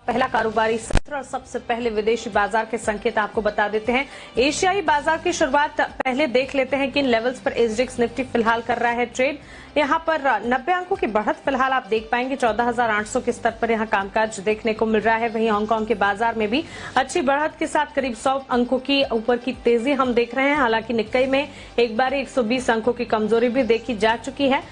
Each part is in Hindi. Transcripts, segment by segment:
पहला कारोबारी सत्र और सबसे पहले विदेशी बाजार के संकेत आपको बता देते हैं। एशियाई बाजार की शुरुआत पहले देख लेते हैं किन लेवल्स पर एसजीएक्स निफ्टी फिलहाल कर रहा है ट्रेड। यहां पर 90 अंकों की बढ़त फिलहाल आप देख पाएंगे। 14,800 के स्तर पर यहां कामकाज देखने को मिल रहा है। वहीं हांगकांग के बाजार में भी अच्छी बढ़त के साथ करीब 100 अंकों की ऊपर की तेजी हम देख रहे हैं। हालांकि निक्केई में एक बार 120 अंकों की कमजोरी भी देखी जा चुकी है।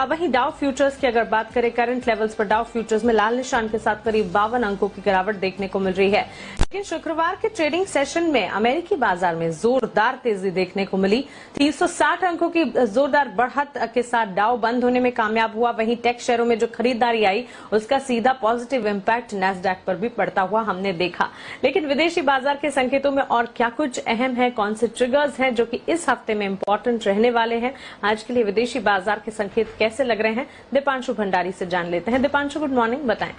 वहीं डाउ फ्यूचर्स की अगर बात करें करंट लेवल्स पर डाउ फ्यूचर्स में लाल निशान के साथ करीब 52 अंकों की गिरावट देखने को मिल रही है। लेकिन शुक्रवार के ट्रेडिंग सेशन में अमेरिकी बाजार में जोरदार तेजी देखने को मिली। 360 अंकों की जोरदार बढ़त के साथ डाउ बंद होने में कामयाब हुआ। वहीं टेक शेयरों में जो खरीदारी आई उसका सीधा पॉजिटिव इंपैक्ट नैस्डैक पर भी पड़ता हुआ हमने देखा। लेकिन विदेशी बाजार के संकेतों में और क्या कुछ अहम है, कौन से ट्रिगर्स हैं जो कि इस हफ्ते में इंपॉर्टेंट रहने वाले हैं, आज के लिए विदेशी बाजार के संकेत कैसे लग रहे हैं, दीपांशु भंडारी से जान लेते हैं। दीपांशु, गुड मॉर्निंग, बताएं।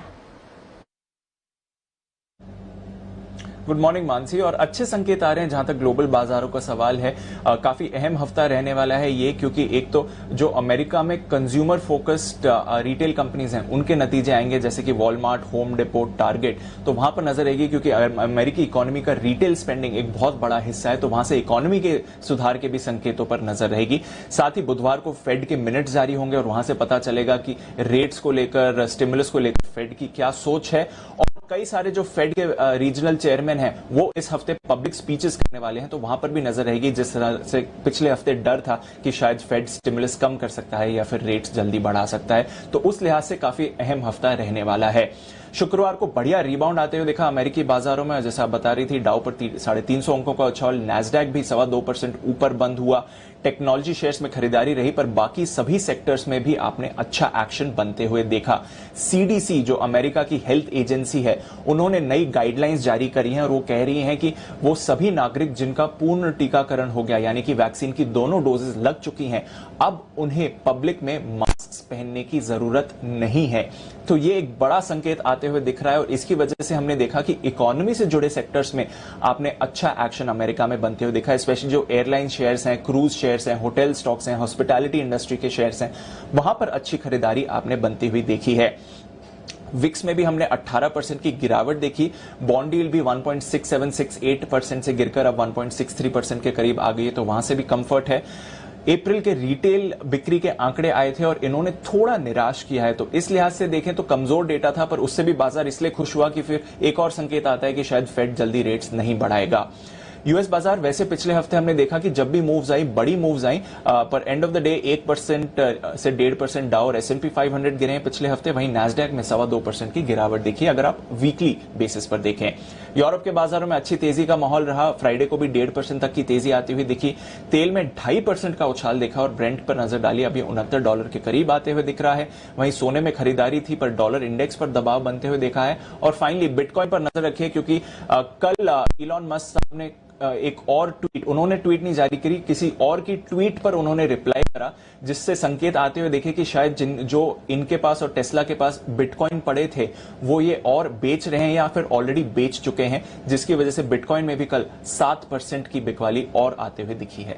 Good morning Mansi. और अच्छे संकेत आ रहे हैं जहां तक ग्लोबल बाजारों का सवाल है। काफी अहम हफ्ता रहने वाला है ये, क्योंकि एक तो जो अमेरिका में कंज्यूमर फोकस्ड रिटेल कंपनीज हैं उनके नतीजे आएंगे, जैसे कि वॉलमार्ट, होम डिपो, टारगेट। तो वहां पर नजर आएगी, क्योंकि अमेरिकी इकोनॉमी का रिटेल स्पेंडिंग एक बहुत बड़ा हिस्सा है, तो वहां से इकोनॉमी के सुधार के भी संकेतों पर नजर रहेगी। साथ ही बुधवार को फेड के मिनट जारी होंगे और वहां से पता चलेगा कि रेट्स को लेकर, स्टिमुलस को लेकर फेड की क्या सोच है। और कई सारे जो फेड के रीजनल चेयरमैन हैं वो इस हफ्ते पब्लिक स्पीचेस करने वाले हैं, तो वहां पर भी नजर रहेगी। जिस तरह से पिछले हफ्ते डर था कि शायद फेड स्टिमुलस कम कर सकता है या फिर रेट्स जल्दी बढ़ा सकता है, तो उस लिहाज से काफी अहम हफ्ता रहने वाला है। शुक्रवार को बढ़िया रिबाउंड आते हुए देखा अमेरिकी बाजारों में। जैसा आप बता रही थी, डाउ पर 350 अंकों का उछाल, नैस्डैक भी 2.25% ऊपर बंद हुआ। टेक्नोलॉजी शेयर्स में खरीदारी रही, पर बाकी सभी सेक्टर्स में भी आपने अच्छा एक्शन बनते हुए देखा। सीडीसी जो अमेरिका की हेल्थ एजेंसी है, उन्होंने नई गाइडलाइंस जारी करी हैं और वो कह रही हैं कि वो सभी नागरिक जिनका पूर्ण टीकाकरण हो गया, यानी कि वैक्सीन की दोनों डोजेस लग चुकी हैं, अब उन्हें पब्लिक में मास्क पहनने की जरूरत नहीं है। तो ये एक बड़ा संकेत आते हुए दिख रहा है और इसकी वजह से हमने देखा कि इकोनॉमी से जुड़े सेक्टर्स में आपने अच्छा एक्शन अमेरिका में बनते हुए देखा। स्पेशली जो एयरलाइन शेयर्स हैं, क्रूज शेयर्स हैं, होटल स्टॉक्स हैं, हॉस्पिटैलिटी इंडस्ट्री के शेयर्स हैं, वहां पर अच्छी खरीदारी आपने बनती हुई देखी है। विक्स में भी हमने 18% की गिरावट देखी। बॉन्ड यील्ड भी 1.6768% से गिरकर अब 1.63% के करीब आ गई है, तो वहां से भी कंफर्ट है। अप्रैल के रिटेल बिक्री के आंकड़े आए थे और इन्होंने थोड़ा निराश किया है, तो इस लिहाज से देखें तो कमजोर डेटा था, पर उससे भी बाजार इसलिए खुश हुआ कि फिर एक और संकेत आता है कि शायद फेड जल्दी रेट्स नहीं बढ़ाएगा। यूएस बाजार वैसे पिछले हफ्ते हमने देखा कि जब भी मूव्स आई, बड़ी मूव्स आई, पर एंड ऑफ द डे 1% से 1.5% डाउ और S&P 500 गिरे हैं पिछले हफ्ते। वहीं नैस्डैक में 2.25% की गिरावट देखी अगर आप वीकली बेसिस पर देखें। यूरोप के बाजारों में अच्छी तेजी का माहौल रहा। फ्राइडे को भी 1.5% तक की तेजी आती हुई दिखी। तेल में 2.5% का उछाल देखा और ब्रेंट पर नजर डाली, अभी $69 के करीब आते हुए दिख रहा है। वहीं सोने में खरीदारी थी, पर डॉलर इंडेक्स पर दबाव बनते हुए देखा है। और फाइनली बिटकॉइन पर नजर रखिए, क्योंकि कल इलॉन मस्क साहब ने एक और ट्वीट, उन्होंने ट्वीट नहीं जारी करी, किसी और की ट्वीट पर उन्होंने रिप्लाई करा, जिससे संकेत आते हुए देखे कि शायद जो इनके पास और टेस्ला के पास बिटकॉइन पड़े थे वो ये और बेच रहे हैं या फिर ऑलरेडी बेच चुके हैं, जिसकी वजह से बिटकॉइन में भी कल 7% की बिकवाली और आते हुए दिखी है।